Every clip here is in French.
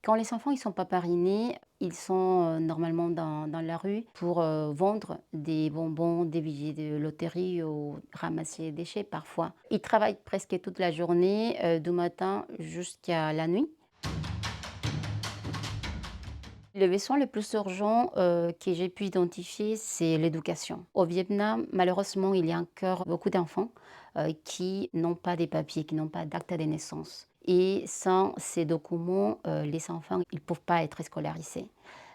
Quand les enfants ils sont pas parrainés, ils sont, normalement dans la rue pour, vendre des bonbons, des billets de loterie ou ramasser les déchets parfois. Ils travaillent presque toute la journée, du matin jusqu'à la nuit. Le besoin le plus urgent, que j'ai pu identifier, c'est l'éducation. Au Vietnam, malheureusement, il y a encore beaucoup d'enfants, qui n'ont pas des papiers, qui n'ont pas d'acte de naissance et sans ces documents, les enfants, ils peuvent pas être scolarisés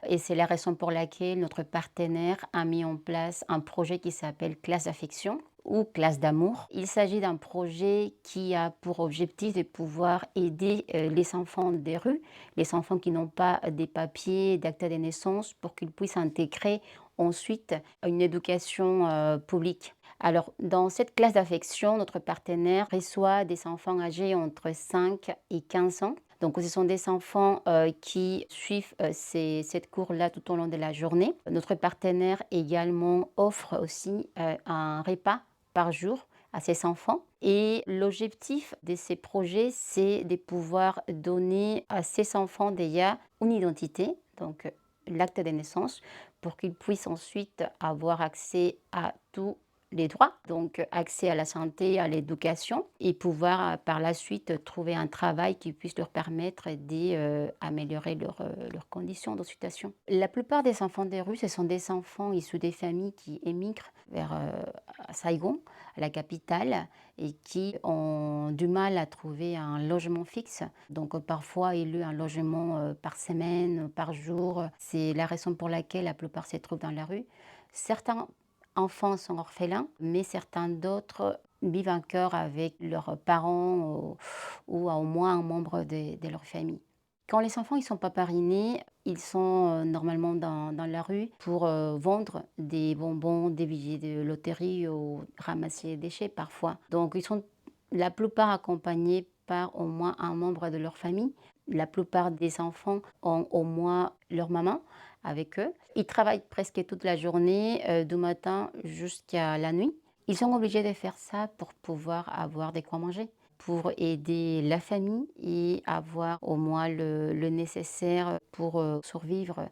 et c'est la raison pour laquelle notre partenaire a mis en place un projet qui s'appelle Classe d'affection ou Classe d'amour. Il s'agit d'un projet qui a pour objectif de pouvoir aider, les enfants des rues, les enfants qui n'ont pas des papiers, d'acte de naissance, pour qu'ils puissent intégrer ensuite une éducation, publique. Alors, dans cette classe d'affection, notre partenaire reçoit des enfants âgés entre 5 et 15 ans. Donc, ce sont des enfants, qui suivent, cette cours-là tout au long de la journée. Notre partenaire également offre aussi, un repas par jour à ces enfants et l'objectif de ces projets, c'est de pouvoir donner à ces enfants déjà une identité, donc l'acte de naissance, pour qu'ils puissent ensuite avoir accès à tous les droits, donc accès à la santé, à l'éducation et pouvoir par la suite trouver un travail qui puisse leur permettre d'améliorer leurs conditions de situation. La plupart des enfants des rues, ce sont des enfants issus des familles qui émigrent vers Saigon, la capitale, et qui ont du mal à trouver un logement fixe. Donc parfois, il y a un logement par semaine, par jour. C'est la raison pour laquelle la plupart se trouvent dans la rue. Certains enfants sont orphelins, mais certains d'autres vivent encore avec leurs parents ou au moins un membre de leur famille. Quand les enfants ils sont pas parrainés, ils sont, normalement dans la rue pour, vendre des bonbons, des billets de loterie ou ramasser les déchets parfois. Donc ils sont la plupart accompagnés par au moins un membre de leur famille. La plupart des enfants ont au moins leur maman avec eux. Ils travaillent presque toute la journée, du matin jusqu'à la nuit. Ils sont obligés de faire ça pour pouvoir avoir de quoi manger, pour aider la famille et avoir au moins le nécessaire pour, survivre.